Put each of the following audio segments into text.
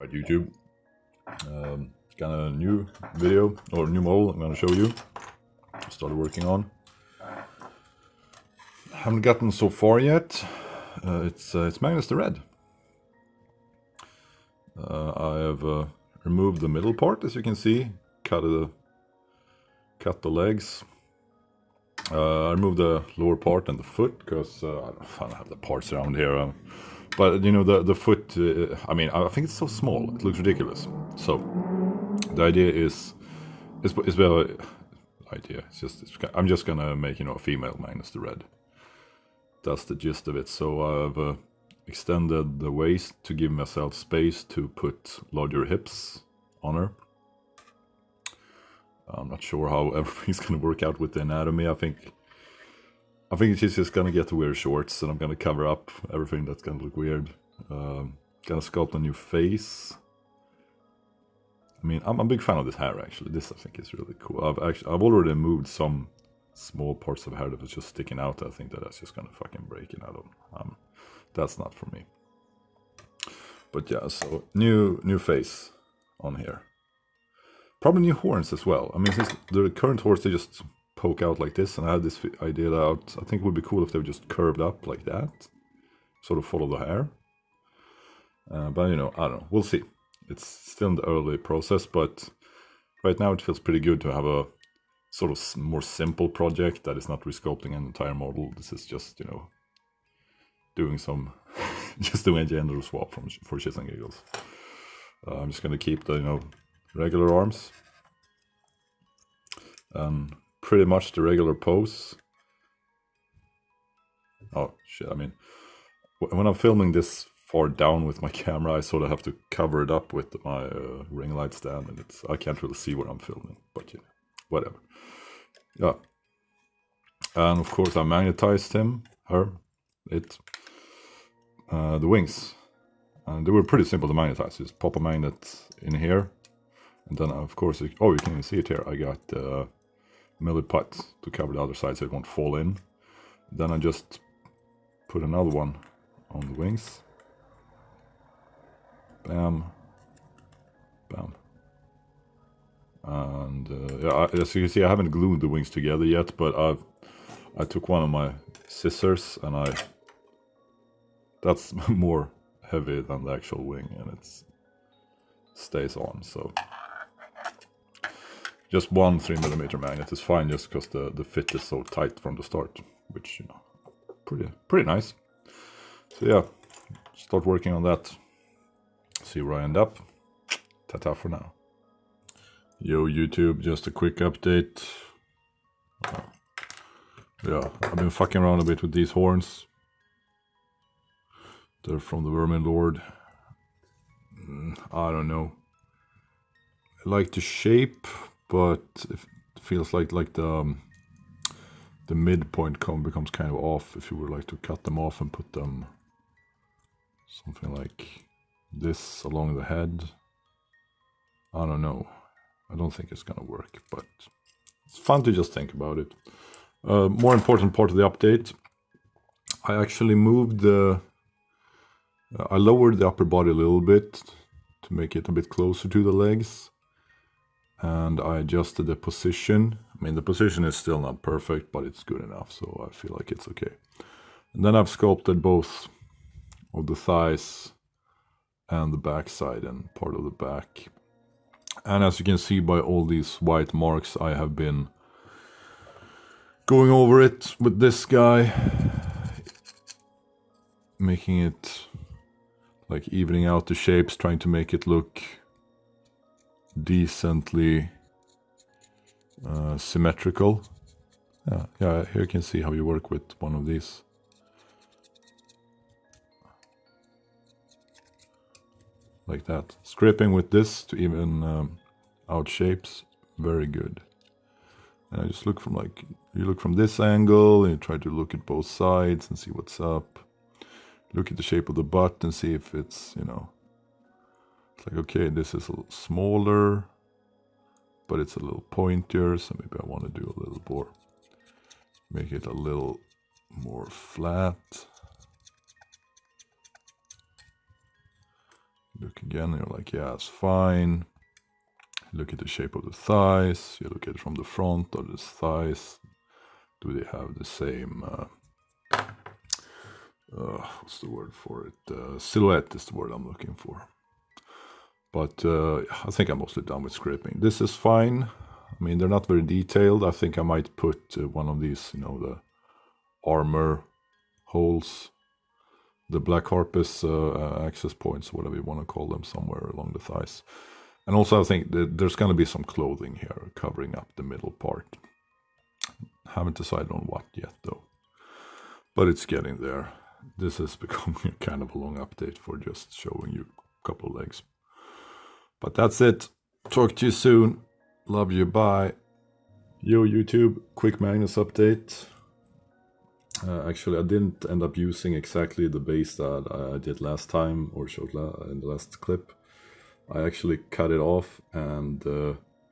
Right, YouTube. Got a new video or new model I'm gonna show you. Started working on. Haven't gotten so far yet. It's Magnus the Red. I have removed the middle part, as you can see. Cut the legs. I removed the lower part and the foot because I don't have the parts around here. But you know the foot. I mean, I think it's so small. It looks ridiculous. So the idea is well. Idea. I'm just gonna make a female Magnus the Red. That's the gist of it. So I've extended the waist to give myself space to put larger hips on her. I'm not sure how everything's gonna work out with the anatomy. I think she's just gonna get to wear shorts, and I'm gonna cover up everything that's gonna look weird. Gonna sculpt a new face. I mean, I'm a big fan of this hair actually. This I think is really cool. I've already moved some small parts of hair that was just sticking out. I think that's just gonna fucking break it out of. That's not for me. But yeah, so new face on here. Probably new horns as well. I mean, since the current horns, they just poke out like this, and I had this idea out. I think it would be cool if they were just curved up like that, sort of follow the hair. But I don't know. We'll see. It's still in the early process, but right now it feels pretty good to have a sort of more simple project that is not resculpting an entire model. This is just doing some doing a gender swap for shits and giggles. I'm just gonna keep the regular arms and pretty much the regular pose. Oh shit! I mean, when I'm filming this far down with my camera, I sort of have to cover it up with my ring light stand, and I can't really see where I'm filming. But whatever. Yeah. And of course, I magnetized the wings. And they were pretty simple to magnetize. Just pop a magnet in here. And then, of course, you can even see it here. I got millet putt to cover the other side so it won't fall in. Then I just put another one on the wings. Bam. Bam. And yeah, as you can see, I haven't glued the wings together yet, but I took one of my scissors and that's more heavy than the actual wing, and it stays on. So just one 3mm magnet is fine, just because the fit is so tight from the start, which pretty nice. So yeah, start working on that. See where I end up. Ta-ta for now. Yo YouTube, just a quick update. Yeah, I've been fucking around a bit with these horns. They're from the Vermin Lord. I don't know. I like the shape, but it feels like the midpoint becomes kind of off if you were like to cut them off and put them something like this along the head. I don't know. I don't think it's gonna work, but it's fun to just think about it. More important part of the update, I actually moved I lowered the upper body a little bit to make it a bit closer to the legs, and I adjusted the position. I mean, the position is still not perfect, but it's good enough, so I feel like it's okay. And then I've sculpted both of the thighs and the back side and part of the back. And as you can see by all these white marks, I have been going over it with this guy, making it like evening out the shapes, trying to make it look decently symmetrical. Yeah, here you can see how you work with one of these. Like that. Scraping with this to even out shapes, very good. And I just look from you look from this angle and you try to look at both sides and see what's up. Look at the shape of the butt and see if it's, it's like, okay, this is a little smaller, but it's a little pointier, so maybe I want to do a little more, make it a little more flat. Look again, you're like, yeah, it's fine. Look at the shape of the thighs. You look at it from the front of the thighs. Do they have the same, what's the word for it? Silhouette is the word I'm looking for. But I think I'm mostly done with scraping. This is fine. I mean, they're not very detailed. I think I might put one of these, you know, the armor holes, the black harpus access points, whatever you want to call them, somewhere along the thighs. And also I think that there's going to be some clothing here covering up the middle part. Haven't decided on what yet though. But it's getting there. This is becoming kind of a long update for just showing you a couple of legs. But that's it. Talk to you soon. Love you. Bye. Yo YouTube, quick Magnus update. Actually, I didn't end up using exactly the base that I did last time or showed in the last clip. I actually cut it off and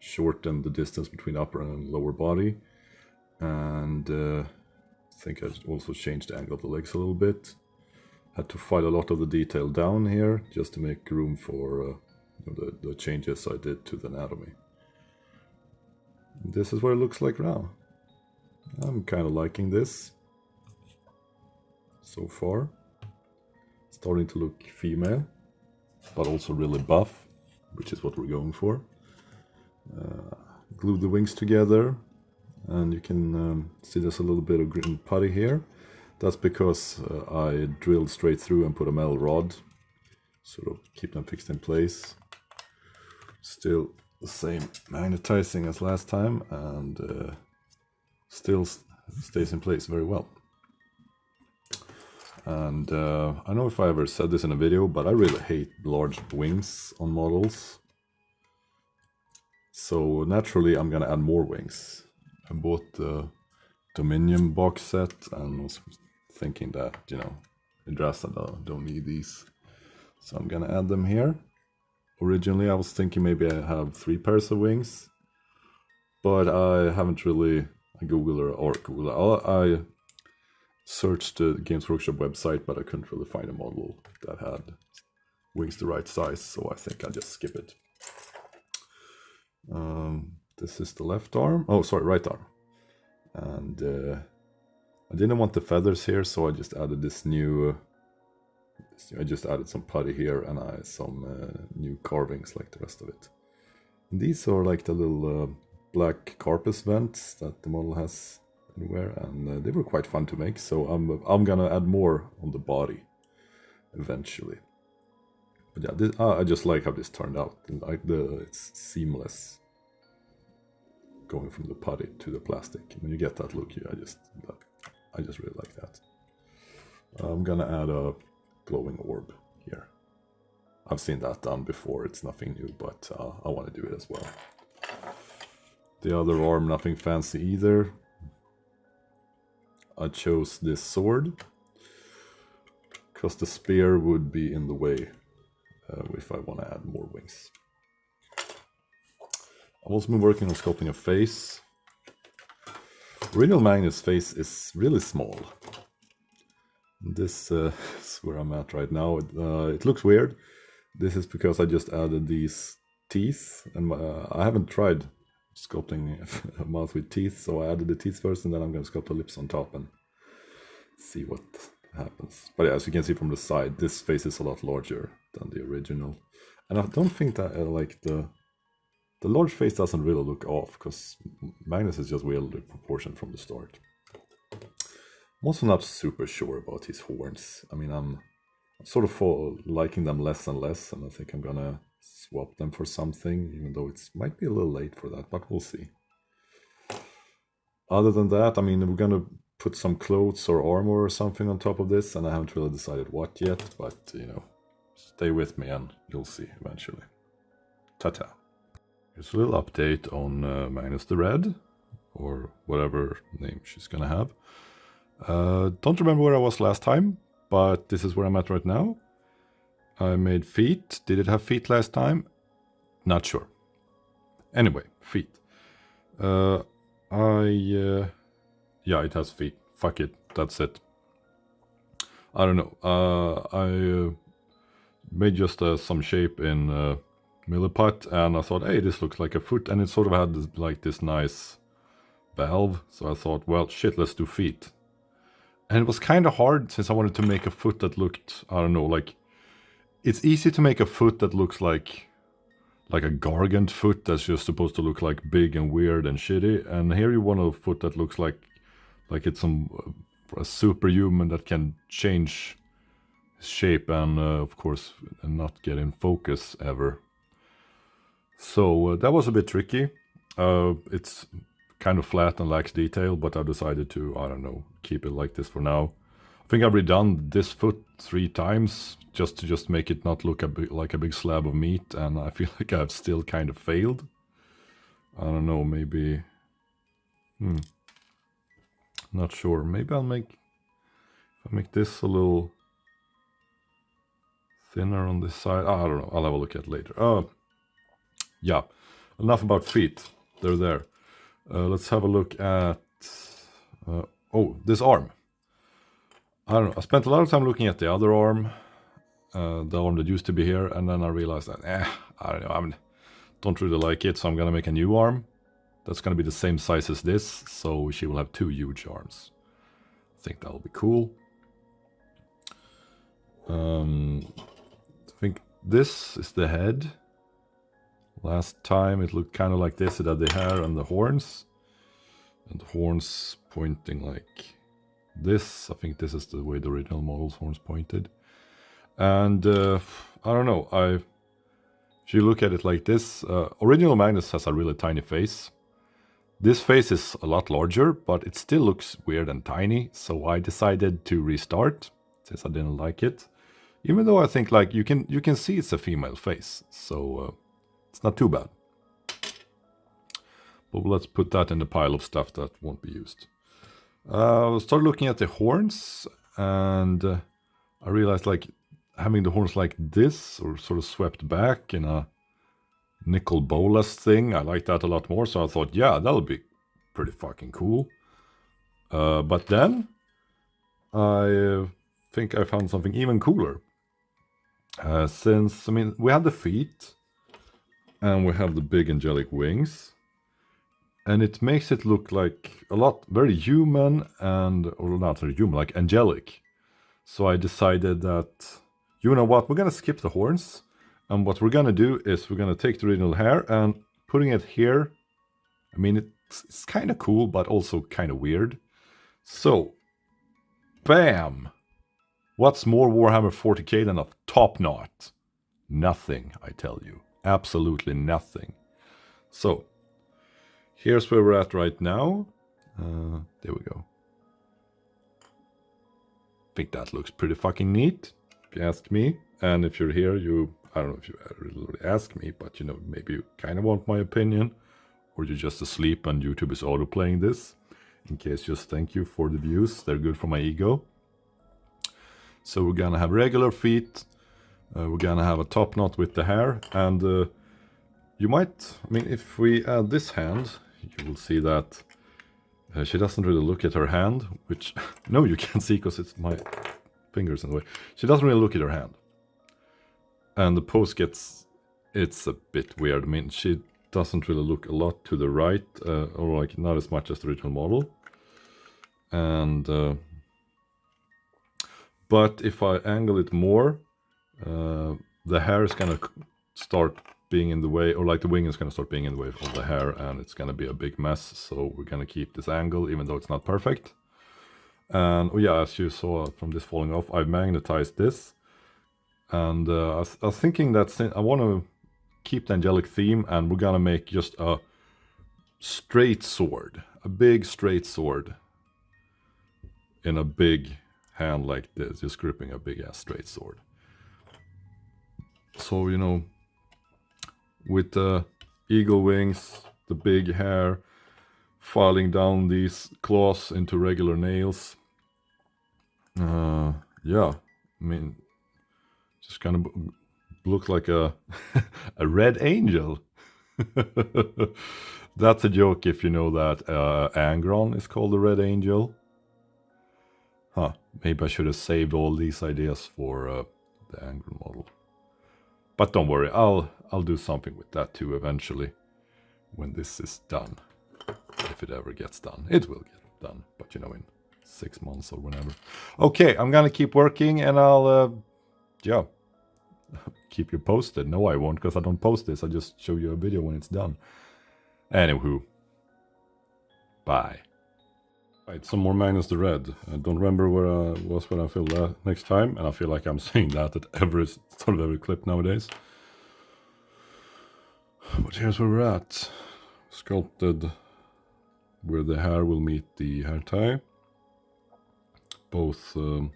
shortened the distance between upper and lower body. And I think I also changed the angle of the legs a little bit. Had to file a lot of the detail down here just to make room for the changes I did to the anatomy. This is what it looks like now. I'm kind of liking this so far. Starting to look female, but also really buff, which is what we're going for. Glue the wings together, and you can see there's a little bit of green putty here. That's because I drilled straight through and put a metal rod, sort of keep them fixed in place. Still the same magnetizing as last time, and still stays in place very well. And I don't know if I ever said this in a video, but I really hate large wings on models. So naturally I'm gonna add more wings. I bought the Dominion box set and was thinking that, you know, in Drasta don't need these. So I'm gonna add them here. Originally I was thinking maybe I have 3 pairs of wings, but I haven't really, I searched the Games Workshop website, but I couldn't really find a model that had wings the right size, so I think I'll just skip it. This is the left arm, oh sorry, right arm. And I didn't want the feathers here, so I just added this new, I just added some putty here and some new carvings like the rest of it. And these are like the little black carpus vents that the model has anywhere, and they were quite fun to make, so I'm gonna add more on the body eventually. But yeah, this, I just like how this turned out. It's seamless going from the putty to the plastic. When you get that look, I just really like that. I'm gonna add a glowing orb here. I've seen that done before, it's nothing new, but I want to do it as well. The other arm, nothing fancy either. I chose this sword because the spear would be in the way if I want to add more wings. I've also been working on sculpting a face. Original Magnus' face is really small. This is where I'm at right now. It looks weird. This is because I just added these teeth, and I haven't tried sculpting a mouth with teeth, so I added the teeth first, and then I'm going to sculpt the lips on top and see what happens. But yeah, as you can see from the side, this face is a lot larger than the original. And I don't think that like the large face doesn't really look off, because Magnus is just weirdly proportioned from the start. I'm also not super sure about his horns. I mean, I'm sort of liking them less and less, and I think I'm gonna swap them for something, even though it might be a little late for that, but we'll see. Other than that, I mean, we're gonna put some clothes or armor or something on top of this, and I haven't really decided what yet, but, you know, stay with me and you'll see eventually. Ta-ta. Here's a little update on Magnus the Red, or whatever name she's gonna have. Don't remember where I was last time, but this is where I'm at right now. I made feet. Did it have feet last time? Not sure. Anyway, feet. Yeah, it has feet. Fuck it. That's it. I don't know. I made just some shape in Milliput, and I thought, hey, this looks like a foot, and it sort of had like this nice valve, so I thought, well, shit, let's do feet. And it was kind of hard, since I wanted to make a foot that looked, I don't know, like, it's easy to make a foot that looks like a gargant foot that's just supposed to look like big and weird and shitty, and here you want a foot that looks like it's a superhuman that can change shape and of course not get in focus ever. So that was a bit tricky. It's kind of flat and lacks detail, but I decided to, I don't know, keep it like this for now. I think I've redone this foot 3 times just to make it not look like a big slab of meat, and I feel like I've still kind of failed. I don't know, maybe... Not sure. Maybe I'll make this a little thinner on this side. I don't know. I'll have a look at it later. Yeah, enough about feet. They're there. Let's have a look at... oh, this arm. I don't know. I spent a lot of time looking at the other arm. The arm that used to be here. And then I realized that, I don't know. I don't really like it. So I'm going to make a new arm. That's going to be the same size as this. So she will have 2 huge arms. I think that'll be cool. I think this is the head. Last time it looked kind of like this. It had the hair and the horns. And the horns pointing like this. I think this is the way the original model's horns pointed. And I don't know. If you look at it like this, original Magnus has a really tiny face. This face is a lot larger, but it still looks weird and tiny. So I decided to restart since I didn't like it. Even though I think like you can see it's a female face. So it's not too bad. But let's put that in the pile of stuff that won't be used. I started looking at the horns, and I realized like having the horns like this, or sort of swept back in a nickel bolas thing, I like that a lot more. So I thought, yeah, that'll be pretty fucking cool. But then I think I found something even cooler. Since, I mean, we have the feet, and we have the big angelic wings. And it makes it look like a lot, very human, and, or not very human, like angelic. So I decided that, you know what, we're going to skip the horns. And what we're going to do is we're going to take the original hair and putting it here. I mean, it's kind of cool, but also kind of weird. So, bam! What's more Warhammer 40k than a top knot? Nothing, I tell you. Absolutely nothing. So, here's where we're at right now. There we go. I think that looks pretty fucking neat, if you ask me. And if you're here, I don't know if you really ask me, but you know, maybe you kind of want my opinion, or you're just asleep and YouTube is auto-playing this. In case, just thank you for the views. They're good for my ego. So we're gonna have regular feet. We're gonna have a top knot with the hair, and you might, I mean, if we add this hand, you will see that she doesn't really look at her hand, which, no, you can't see because it's my fingers in the way. She doesn't really look at her hand. And the pose it's a bit weird. I mean, she doesn't really look a lot to the right, or like not as much as the original model. And, but if I angle it more, the hair is gonna start being in the way, or like the wing is gonna start being in the way of the hair, and it's gonna be a big mess. So we're gonna keep this angle, even though it's not perfect. And oh yeah, as you saw from this falling off, I've magnetized this. And I was thinking that I want to keep the angelic theme, and we're gonna make just a straight sword, a big straight sword in a big hand like this, just gripping a big ass straight sword. So, you know, with the eagle wings, the big hair, filing down these claws into regular nails. Yeah, I mean, just kind of look like a a red angel. That's a joke if you know that Angron is called the Red Angel. Huh, maybe I should have saved all these ideas for the Angron model. But don't worry, I'll do something with that too eventually when this is done. If it ever gets done. It will get done, but you know, in 6 months or whenever. Okay, I'm gonna keep working and I'll, yeah, keep you posted. No, I won't, because I don't post this. I just show you a video when it's done. Anywho, bye. Right, some more Magnus the Red. I don't remember where I was when I filmed that next time, and I feel like I'm saying that at every sort of every clip nowadays. But here's where we're at. Sculpted where the hair will meet the hair tie. Both the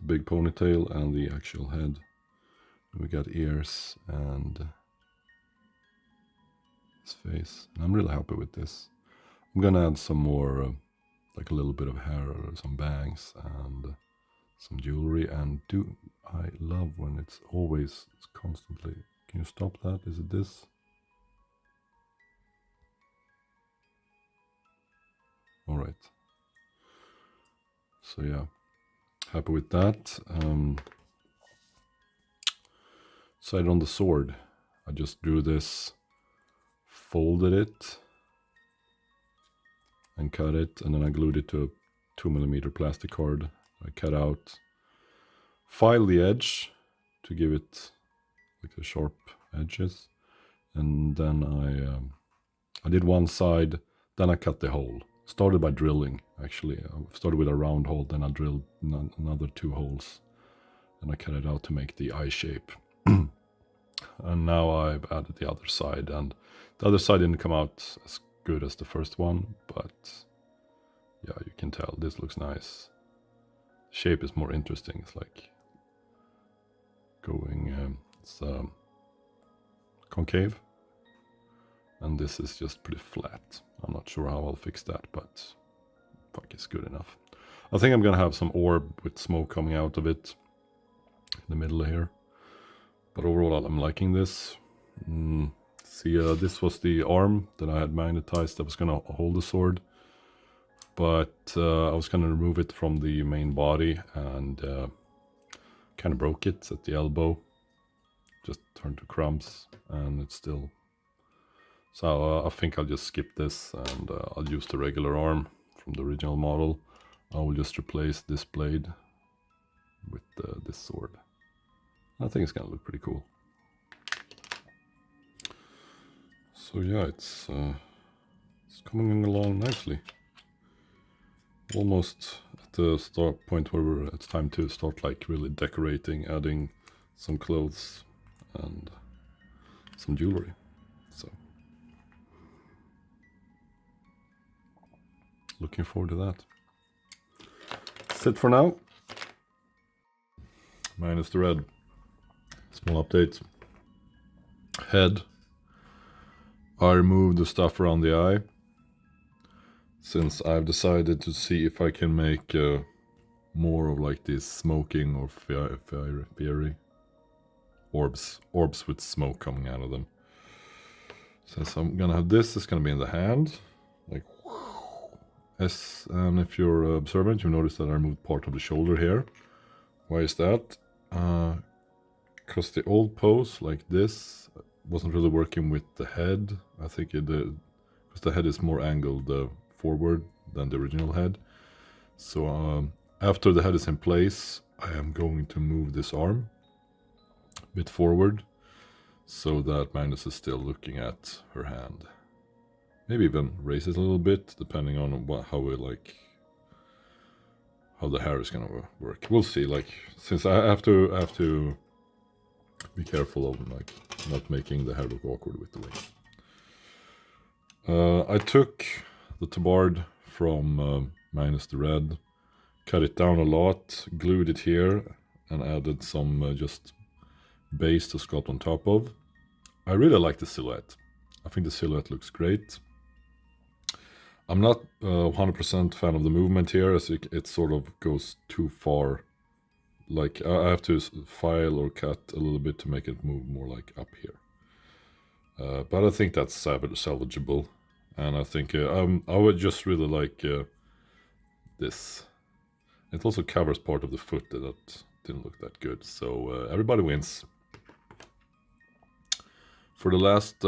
big ponytail and the actual head. And we got ears and his face. And I'm really happy with this. I'm gonna add some more, like a little bit of hair or some bangs and some jewelry. And I love when it's constantly. Can you stop that? Is it this? All right. So yeah, happy with that. Side on the sword, I just drew this, folded it, and cut it, and then I glued it to a 2mm plastic card. I cut out, filed the edge to give it like the sharp edges, and then I did one side, then I cut the hole. Started by drilling, actually. I started with a round hole, then I drilled another 2 holes, and I cut it out to make the eye shape. And now I've added the other side, and the other side didn't come out as good as the first one, but yeah, you can tell this looks nice. Shape is more interesting. It's like going, it's concave, and this is just pretty flat. I'm not sure how I'll fix that, but fuck, it's good enough. I think I'm gonna have some orb with smoke coming out of it in the middle here. But overall, I'm liking this. See, this was the arm that I had magnetized that was gonna hold the sword. But I was gonna remove it from the main body and kind of broke it at the elbow. Just turned to crumbs, and it's still... So I think I'll just skip this, and I'll use the regular arm from the original model. I will just replace this blade with this sword. I think it's gonna look pretty cool. So yeah, it's coming along nicely. Almost at the start point where it's time to start like really decorating, adding some clothes and some jewelry. So looking forward to that. That's it for now. Magnus the Red. Small update. Head. I removed the stuff around the eye, since I've decided to see if I can make more of like this smoking or fiery orbs with smoke coming out of them. So I'm gonna have this. It's gonna be in the hand, like as. And if you're observant, you notice that I removed part of the shoulder here. Why is that? Because the old pose like this wasn't really working with the head. I think it did, because the head is more angled forward than the original head. So after the head is in place, I am going to move this arm a bit forward so that Magnus is still looking at her hand. Maybe even raise it a little bit, depending on how the hair is gonna work. We'll see. Like, since I have to be careful of like not making the hair look awkward with the wings. I took the Tabard from Magnus the Red, cut it down a lot, glued it here, and added some just base to sculpt on top of. I really like the silhouette. I think the silhouette looks great. I'm not 100% fan of the movement here, as it sort of goes too far. Like, I have to file or cut a little bit to make it move more like up here. But I think that's salvageable. And I think I would just really like this. It also covers part of the foot that didn't look that good. So everybody wins. For the last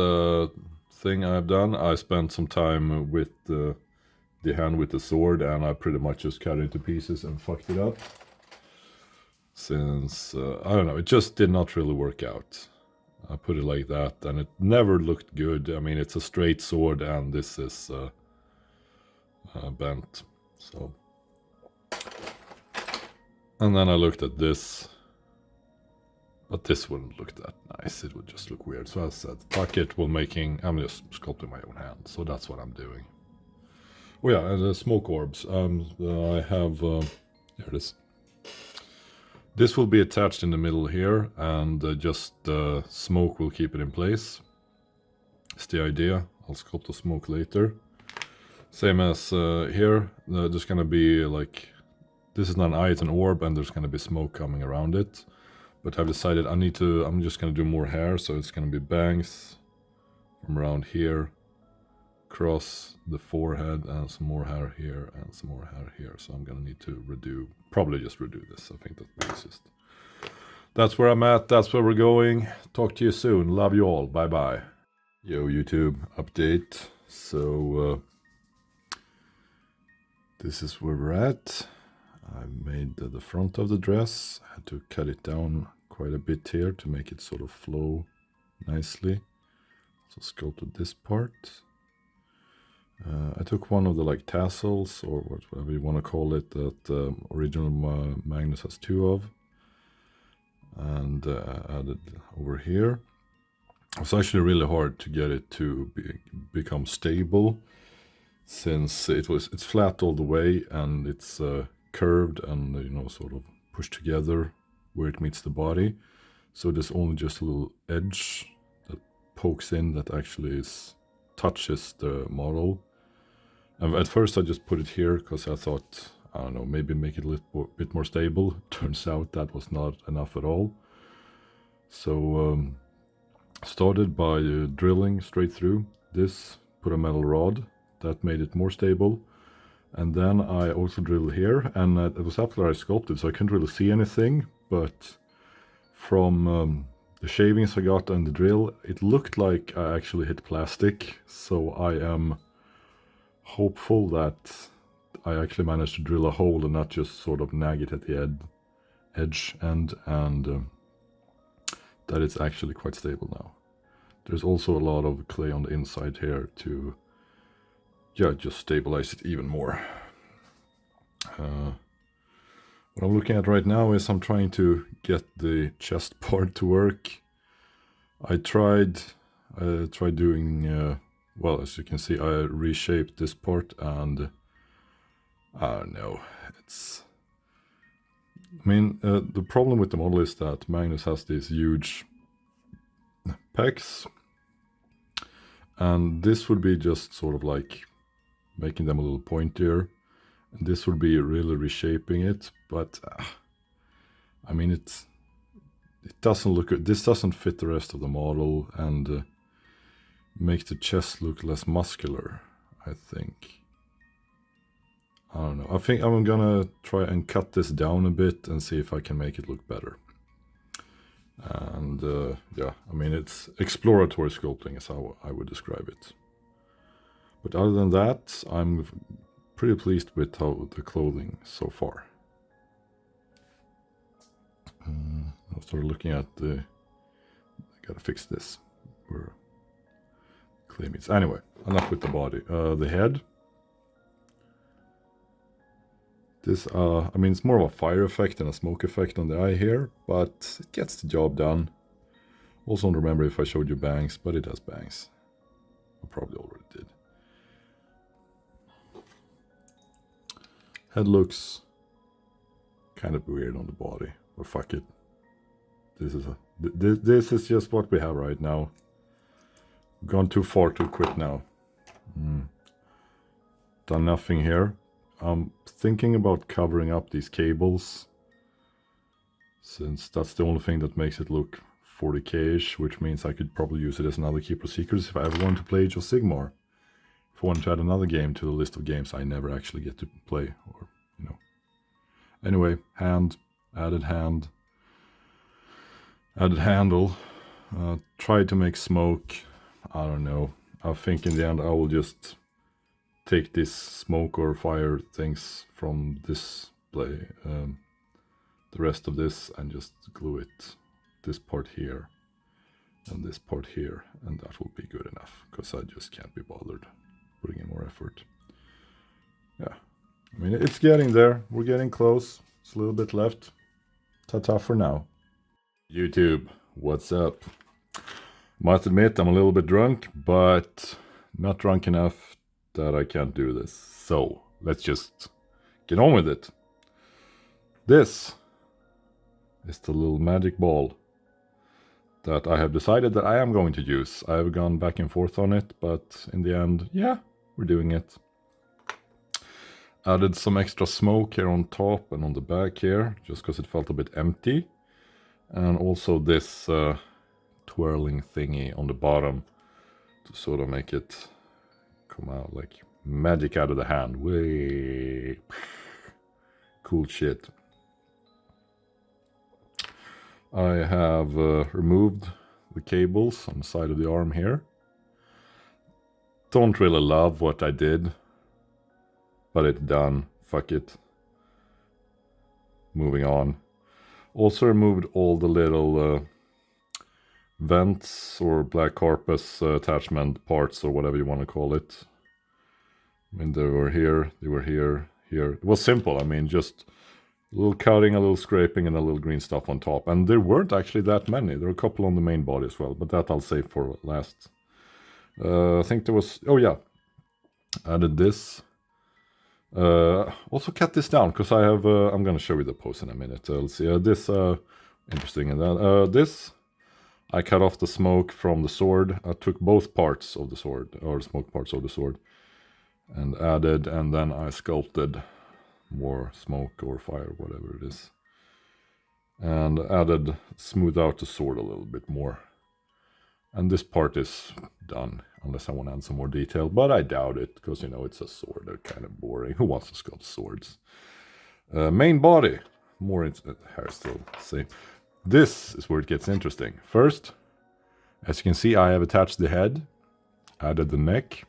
thing I've done, I spent some time with the hand with the sword, and I pretty much just cut it into pieces and fucked it up. Since, I don't know, it just did not really work out. I put it like that, and it never looked good. I mean, it's a straight sword, and this is bent, so. And then I looked at this, but this wouldn't look that nice. It would just look weird. So I said, fuck it, I'm just sculpting my own hand. So that's what I'm doing. Oh yeah, and the smoke orbs. I have, here it is. This will be attached in the middle here, and just smoke will keep it in place. It's the idea. I'll sculpt the smoke later. Same as here, there's gonna be like, this is not an eye, it's an orb, and there's gonna be smoke coming around it. But I've decided I'm just gonna do more hair, so it's gonna be bangs from around here, across the forehead, and some more hair here, and some more hair here. So I'm gonna need to probably just redo this. I think that's the easiest. That's where I'm at, that's where we're going. Talk to you soon, love you all, bye bye. Yo, YouTube update. So, this is where we're at. I made the front of the dress. I had to cut it down quite a bit here to make it sort of flow nicely. So sculpted this part. I took one of the like tassels, or whatever you want to call it, that original Magnus has 2 of, and added over here. It was actually really hard to get it to become stable, since it's flat all the way, and it's curved and, you know, sort of pushed together where it meets the body. So there's only just a little edge that pokes in that actually touches the model. And at first I just put it here because I thought, I don't know, maybe make it a little bit more stable. Turns out that was not enough at all. So started by drilling straight through this, put a metal rod that made it more stable. And then I also drilled here, and it was after I sculpted, so I couldn't really see anything, but from the shavings I got and the drill, it looked like I actually hit plastic. So I am hopeful that I actually managed to drill a hole and not just sort of nag it at the edge end, and that it's actually quite stable now. There's also a lot of clay on the inside here to, yeah, just stabilize it even more. What I'm looking at right now is I'm trying to get the chest part to work. I tried doing, well, as you can see, I reshaped this part, and I don't know, I mean, the problem with the model is that Magnus has these huge pecs, and this would be just sort of like making them a little pointier, and this would be really reshaping it, but I mean, it doesn't look good. This doesn't fit the rest of the model, and makes the chest look less muscular, I think. I don't know. I think I'm gonna try and cut this down a bit and see if I can make it look better. And yeah, I mean, it's exploratory sculpting is how I would describe it. But other than that, I'm pretty pleased with how the clothing so far. I'll start looking at I gotta fix this. Where clay meets. Anyway, enough with the body. The head. This, I mean, it's more of a fire effect than a smoke effect on the eye here, but it gets the job done. Also don't remember if I showed you bangs, but it has bangs. I probably already did. Head looks kind of weird on the body, but fuck it. This is just what we have right now. We've gone too far to quit now. Done nothing here. I'm thinking about covering up these cables, since that's the only thing that makes it look 40k-ish, which means I could probably use it as another Keeper of Secrets if I ever want to play Age of Sigmar. If I wanted to add another game to the list of games I never actually get to play, or, you know. Anyway, hand, added handle, try to make smoke. I don't know. I think in the end I will just take this smoke or fire things from this the rest of this, and just glue it, this part here and this part here, and that will be good enough, because I just can't be bothered putting in more effort. Yeah, I mean, it's getting there. We're getting close. It's a little bit left. Ta-ta for now. YouTube, what's up? Must admit, I'm a little bit drunk, but not drunk enough that I can't do this. So, let's just get on with it. This is the little magic ball that I have decided that I am going to use. I have gone back and forth on it, but in the end, yeah, we're doing it. Added some extra smoke here on top and on the back here, just because it felt a bit empty. And also this twirling thingy on the bottom to sort of make it come out like magic out of the hand. Way cool shit. I have removed the cables on the side of the arm here. Don't really love what I did, but it's done. Fuck it. Moving on. Also removed all the little vents or black corpus attachment parts, or whatever you want to call it. I mean, they were here, here. It was simple. I mean, just a little cutting, a little scraping, and a little green stuff on top. And there weren't actually that many. There were a couple on the main body as well, but that I'll save for last. I think there was... Oh, yeah. Added this. Also cut this down, because I have... I'm going to show you the pose in a minute. Let's see. This... interesting. And then this... I cut off the smoke from the sword. I took both parts of the sword, or smoke parts of the sword, and added, and then I sculpted more smoke or fire, whatever it is, and added, smooth out the sword a little bit more. And this part is done, unless I want to add some more detail, but I doubt it, because, you know, it's a sword. They're kind of boring. Who wants to sculpt swords? Main body, more hair still, same. This is where it gets interesting. First, as you can see, I have attached the head, added the neck.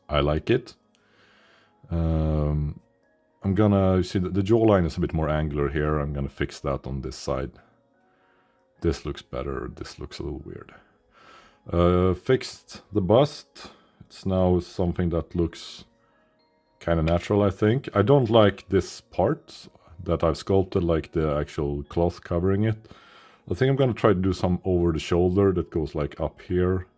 I like it. I'm gonna, you see the jawline is a bit more angular here. I'm gonna fix that on this side. This looks better. This looks a little weird. Fixed the bust. It's now something that looks kind of natural, I think. I don't like this part that I've sculpted, like the actual cloth covering it. I think I'm gonna try to do some over the shoulder that goes like up here.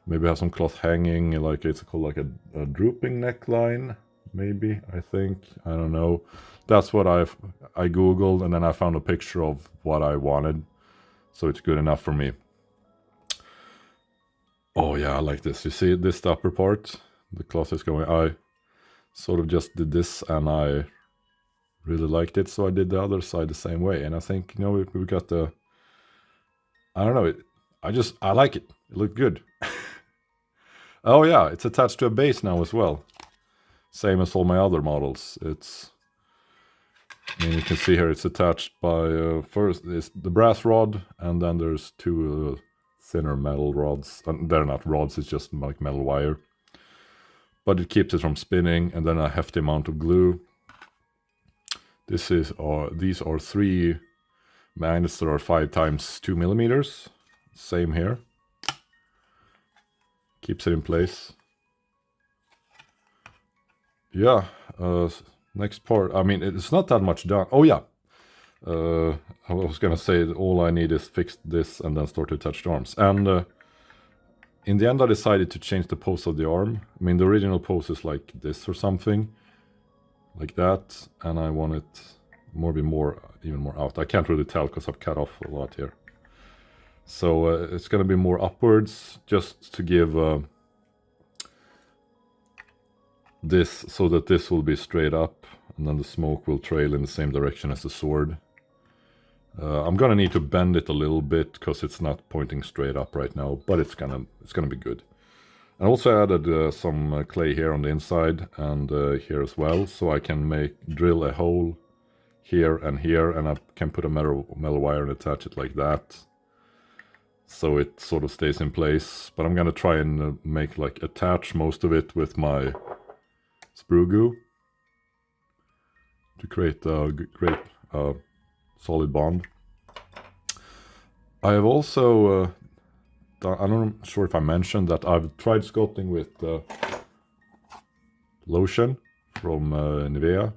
Maybe have some cloth hanging, like it's called like a drooping neckline. Maybe, I think. I don't know. That's what I googled, and then I found a picture of what I wanted. So it's good enough for me. Oh yeah, I like this. You see this, the upper part? The cloth is going... I sort of just did this, and I really liked it, so I did the other side the same way. And I think, you know, we got the... I don't know. I like it. It looked good. Oh yeah, it's attached to a base now as well. Same as all my other models. It's... I mean, you can see here it's attached by... first is the brass rod, and then there's two thinner metal rods. They're not rods, it's just like metal wire. But it keeps it from spinning, and then a hefty amount of glue. These are 3 magnets that are 5 times 2 millimeters. Same here. Keeps it in place. Yeah, next part. I mean, it's not that much done. Oh yeah, I was gonna say that all I need is fix this and then start to attach the arms. And in the end I decided to change the pose of the arm. I mean, the original pose is like this or something. Like that. And I want it even more out. I can't really tell because I've cut off a lot here. So it's gonna be more upwards, just to give... this, so that this will be straight up, and then the smoke will trail in the same direction as the sword. I'm gonna need to bend it a little bit because it's not pointing straight up right now, but it's gonna be good. I also added some clay here on the inside and here as well, so I can drill a hole here, and I can put a metal wire and attach it like that. so it sort of stays in place. But I'm gonna try and make like attach most of it with my sprue glue to create a great solid bond. I have also I'm not sure if I mentioned that I've tried sculpting with lotion from Nivea.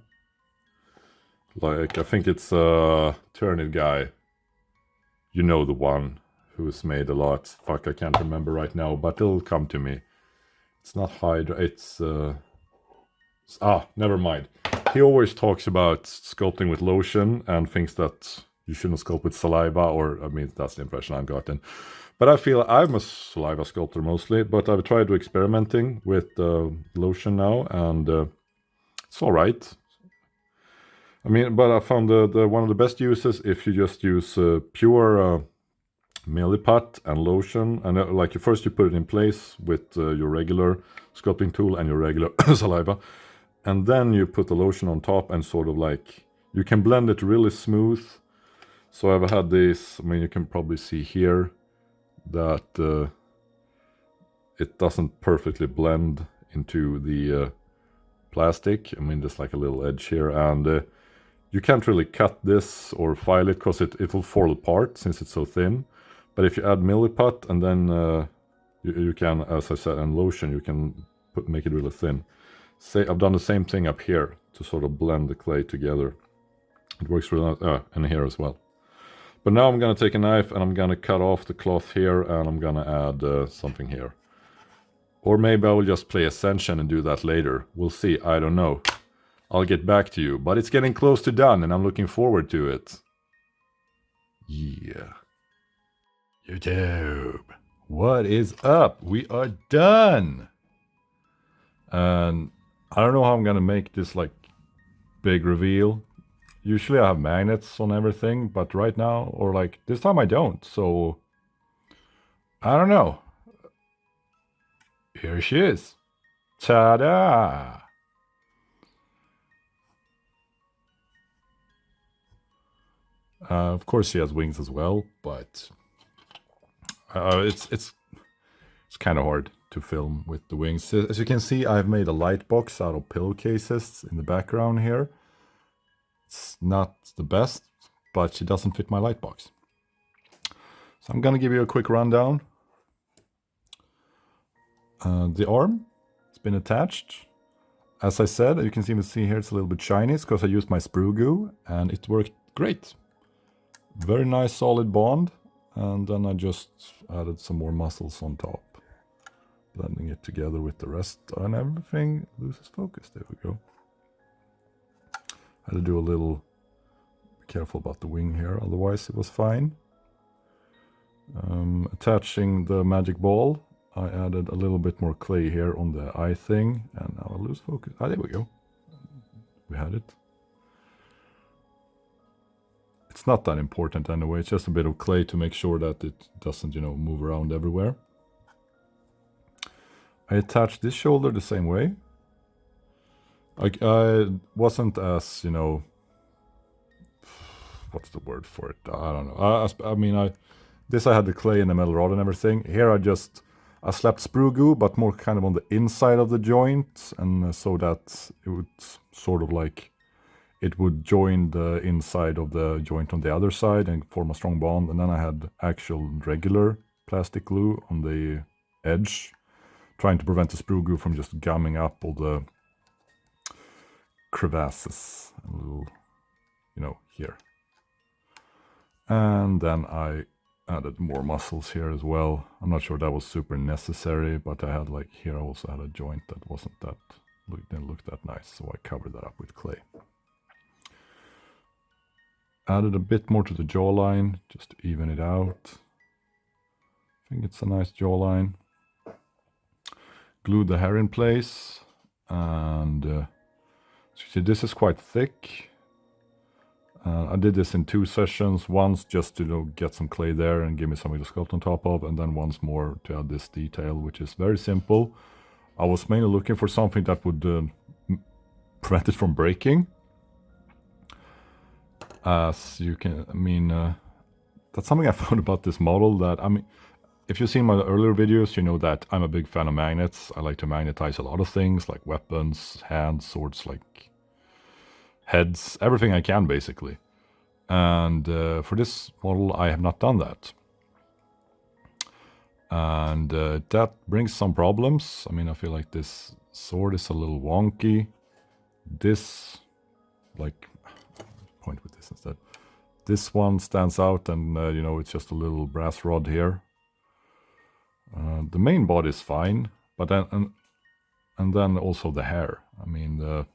Like, I think it's Turnid guy. You know, the one who's made a lot. Fuck, I can't remember right now, but it'll come to me. It's not Hydra, it's... never mind. He always talks about sculpting with lotion and thinks that you shouldn't sculpt with saliva, or, I mean, that's the impression I've gotten. But I feel I'm a saliva sculptor mostly, but I've tried experimenting with lotion now, and it's all right. I mean, but I found the one of the best uses if you just use pure milliput and lotion, and like first you put it in place with your regular sculpting tool and your regular saliva, and then you put the lotion on top and sort of like, you can blend it really smooth. So I've had this, I mean, you can probably see here that it doesn't perfectly blend into the plastic. I mean, there's like a little edge here, and you can't really cut this or file it because it will fall apart since it's so thin. But if you add milliput and then you can, as I said, and lotion, you can make it really thin. I've done the same thing up here to sort of blend the clay together. It works really nice, and here as well. But now I'm going to take a knife and I'm going to cut off the cloth here, and I'm going to add something here. Or maybe I will just play Ascension and do that later. We'll see, I don't know. I'll get back to you. But it's getting close to done and I'm looking forward to it. Yeah. YouTube, what is up? We are done! And I don't know how I'm going to make this like big reveal. Usually I have magnets on everything, but right now, or like this time I don't, so I don't know. Here she is. Ta-da! Of course she has wings as well, but it's kind of hard to film with the wings. As you can see, I've made a light box out of pillowcases in the background here. It's not the best, but she doesn't fit my light box. So I'm gonna give you a quick rundown. The arm has been attached. As I said, you can see here it's a little bit shiny. It's because I used my sprue glue and it worked great. Very nice solid bond. And then I just added some more muscles on top. Blending it together with the rest, and everything loses focus. There we go. Had to do a little, be careful about the wing here, otherwise it was fine. Attaching the magic ball, I added a little bit more clay here on the eye thing, and now I lose focus. There we go. We had it. It's not that important anyway, it's just a bit of clay to make sure that it doesn't, move around everywhere. I attached this shoulder the same way. I wasn't as, what's the word for it? I don't know. I mean, this I had the clay and the metal rod and everything. Here I slapped sprue glue, but more kind of on the inside of the joint, and so that it would sort of like, it would join the inside of the joint on the other side and form a strong bond. And then I had actual regular plastic glue on the edge, trying to prevent the sprue glue from just gumming up all the crevasses, a little, here. And then I added more muscles here as well. I'm not sure that was super necessary, but I had like, here I also had a joint that didn't look that nice, so I covered that up with clay. Added a bit more to the jawline, just to even it out. I think it's a nice jawline. Glued the hair in place, and so you see this is quite thick. I did this in 2 sessions, once just to get some clay there and give me something to sculpt on top of, and then once more to add this detail, which is very simple. I was mainly looking for something that would prevent it from breaking. As you can, that's something I found about this model that, I mean, if you've seen my earlier videos, you know that I'm a big fan of magnets. I like to magnetize a lot of things, like weapons, hands, swords, like heads, everything I can, basically. And for this model, I have not done that. And that brings some problems. I mean, I feel like this sword is a little wonky. This, like, point with this instead. This one stands out, and you know, it's just a little brass rod here. The main body is fine, but then and then also the hair. I mean,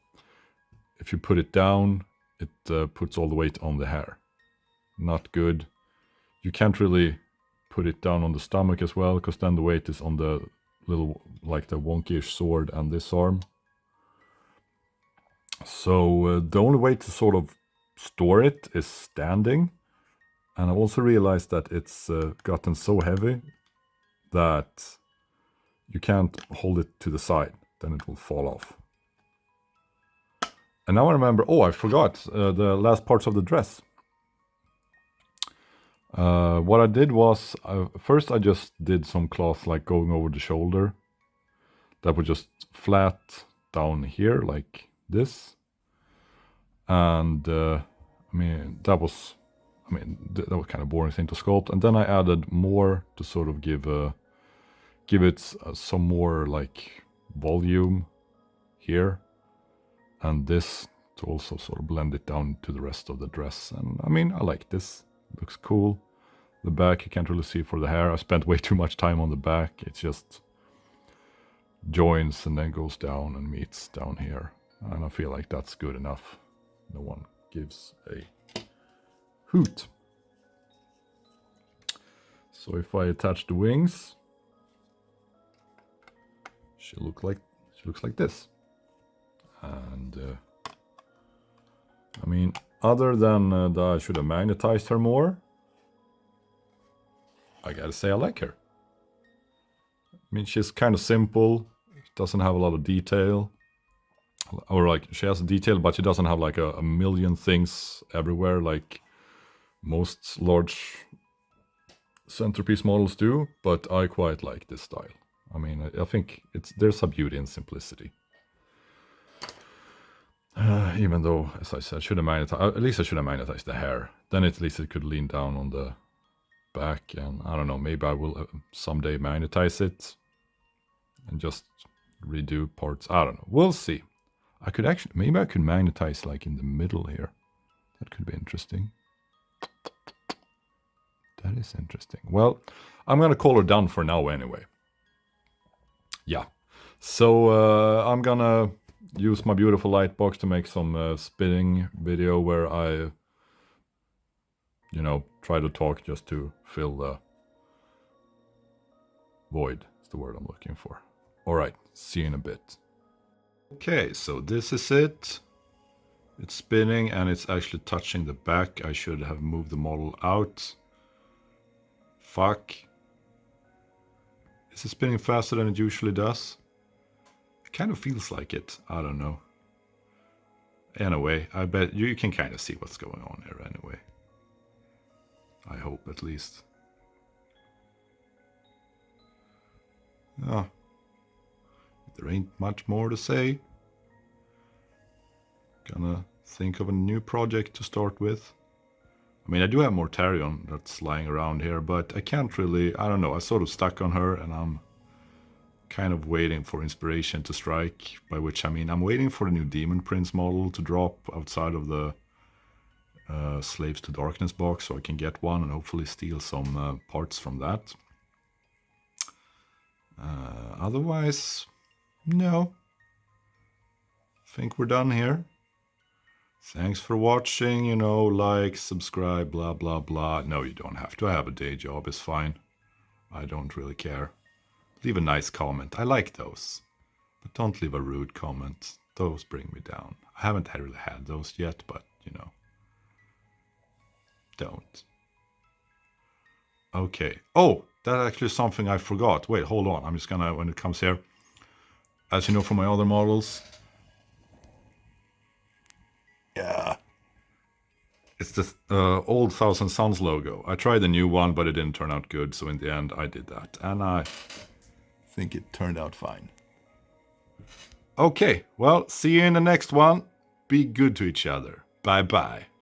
if you put it down, it puts all the weight on the hair. Not good. You can't really put it down on the stomach as well, because then the weight is on the little, like the wonky-ish sword and this arm. So the only way to sort of store it is standing. And I also realized that it's gotten so heavy that you can't hold it to the side, then it will fall off. And now I remember, oh, I forgot the last parts of the dress. What I did was, first I just did some cloth like going over the shoulder. That was just flat down here like this. And I mean, that was kind of boring thing to sculpt. And then I added more to sort of give it some more like volume here. And this to also sort of blend it down to the rest of the dress. And I mean, I like this. It looks cool. The back you can't really see for the hair. I spent way too much time on the back. It just joins and then goes down and meets down here. And I feel like that's good enough. No one gives a hoot. So if I attach the wings, she looks like this. And I mean, other than that I should have magnetized her more, I gotta say I like her. I mean, she's kind of simple, doesn't have a lot of detail. Or like, she has detail, but she doesn't have like a million things everywhere like most large centerpiece models do. But I quite like this style. I mean, I think there's a beauty in simplicity. Even though, as I said, at least I should have magnetized the hair. Then at least it could lean down on the back, and I don't know, maybe I will someday magnetize it and just redo parts. I don't know. We'll see. Maybe I could magnetize like in the middle here. That could be interesting. That is interesting. Well, I'm gonna call her done for now anyway. Yeah. So I'm gonna use my beautiful light box to make some spinning video where I, you know, try to talk just to fill the void. Is the word I'm looking for. All right, see you in a bit. Okay, so this is it. It's spinning and it's actually touching the back. I should have moved the model out. Fuck. Is it spinning faster than it usually does? It kind of feels like it. I don't know. Anyway, I bet you can kind of see what's going on here anyway. I hope, at least. Oh. There ain't much more to say. Gonna think of a new project to start with. I mean, I do have Mortarion that's lying around here, but I can't really, I don't know, I sort of stuck on her and I'm kind of waiting for inspiration to strike, by which I mean I'm waiting for the new Demon Prince model to drop outside of the Slaves to Darkness box, so I can get one and hopefully steal some parts from that. Otherwise, no. I think we're done here. Thanks for watching, you know, like, subscribe, blah, blah, blah. No, you don't have to. I have a day job, it's fine. I don't really care. Leave a nice comment. I like those. But don't leave a rude comment. Those bring me down. I haven't really had those yet, but, you know. Don't. Okay. Oh, that's actually something I forgot. Wait, hold on. I'm just gonna, when it comes here. As you know from my other models. Yeah. It's the old Thousand Suns logo. I tried the new one, but it didn't turn out good. So in the end, I did that. And I think it turned out fine. Okay, well, see you in the next one. Be good to each other. Bye-bye.